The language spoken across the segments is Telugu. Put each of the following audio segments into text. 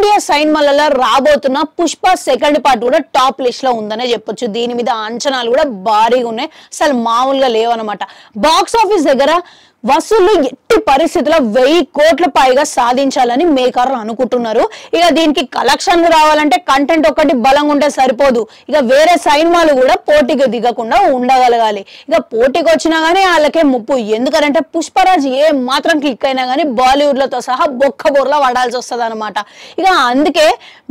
ఇండియా సినిమాలలో రాబోతున్న పుష్ప సెకండ్ పార్ట్ కూడా టాప్ లిస్ట్ లో ఉందనే చెప్పొచ్చు. దీని మీద అంచనాలు కూడా భారీగా ఉన్నాయి, అసలు మామూలుగా లేవన్నమాట. బాక్స్ ఆఫీస్ దగ్గర వసూళ్లు ఎట్టి పరిస్థితుల్లో 1000 కోట్ల పైగా సాధించాలని మేకర్లు అనుకుంటున్నారు. ఇక దీనికి కలెక్షన్లు రావాలంటే కంటెంట్ ఒక్కటి బలంగా ఉంటే సరిపోదు, ఇక వేరే సినిమాలు కూడా పోటీకి దిగకుండా ఉండగలగాలి. ఇక పోటీకి వచ్చినా గానీ వాళ్ళకే ముప్పు, ఎందుకంటే పుష్పరాజ్ ఏ మాత్రం క్లిక్ అయినా గానీ బాలీవుడ్లతో సహా బొక్క బోర్లా పడాల్సి వస్తుంది అనమాట. ఇక అందుకే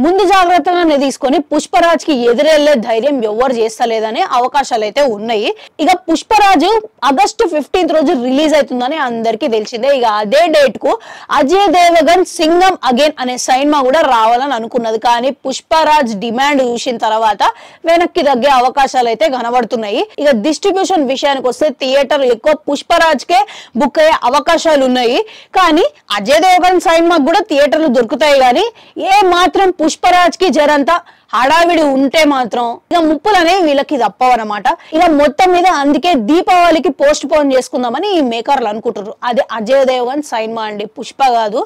ముందు జాగ్రత్తగానే తీసుకొని పుష్పరాజ్ కి ఎదురెళ్లే ధైర్యం ఎవరు చేస్తలేదనే అవకాశాలు అయితే ఉన్నాయి. ఇక పుష్పరాజు ఆగస్టు 15 రోజు రిలీజ్ అవుతుందని అందరికీ తెలిసిందే. ఇక అదే డేట్ కు అజయ్ దేవగన్ సింగం అగైన్ అనే సినిమా కూడా రావాలని అనుకున్నది, కానీ పుష్పరాజ్ డిమాండ్ చూసిన తర్వాత వెనక్కి తగ్గే అవకాశాలు అయితే కనబడుతున్నాయి. ఇక డిస్ట్రిబ్యూషన్ విషయానికి వస్తే థియేటర్ ఎక్కువ పుష్పరాజ్ కే బుక్ అయ్యే అవకాశాలు ఉన్నాయి, కానీ అజయ్ దేవగన్ సినిమాకి కూడా థియేటర్లు దొరుకుతాయి. కానీ ఏ మాత్రం పుష్పరాజ్ కి జరంతా హడావిడి ఉంటే మాత్రం ఇక ముప్పులనే వీళ్ళకి తప్పవన్నమాట. ఇక మొత్తం మీద అందుకే దీపావళికి పోస్ట్ పోన్ చేసుకుందామని ఈ మేకర్లు అనుకుంటారు. అదే అజయ్ దేవగన్ సినిమా అండి, పుష్ప కాదు,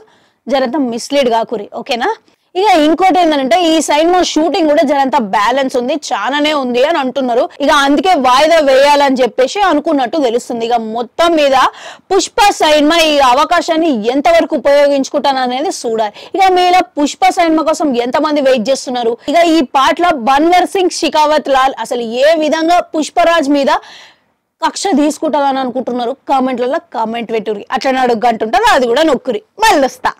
జరంతా మిస్లీడ్ కాకురి, ఓకేనా. ఇక ఇంకోటి ఏంటంటే ఈ సినిమా షూటింగ్ కూడా జరంతా బ్యాలెన్స్ ఉంది, చాలానే ఉంది అని అంటున్నారు. ఇక అందుకే వాయిదా వేయాలని చెప్పేసి అనుకున్నట్టు తెలుస్తుంది. ఇక మొత్తం మీద పుష్ప సినిమా ఈ అవకాశాన్ని ఎంతవరకు ఉపయోగించుకుంటాననేది చూడాలి. ఇక మీలో పుష్ప సినిమా కోసం ఎంతమంది వెయిట్ చేస్తున్నారు? ఇక ఈ పాటలో బన్వర్ సింగ్ షికావత్ లాల్ అసలు ఏ విధంగా పుష్పరాజ్ మీద కక్ష తీసుకుంటారని అనుకుంటున్నారు? కామెంట్లలో కామెంట్ పెట్టుర్రి, అట్లా అడుగు గంటుంటారు, అది కూడా నొక్కురి. మళ్ళీ వస్తా.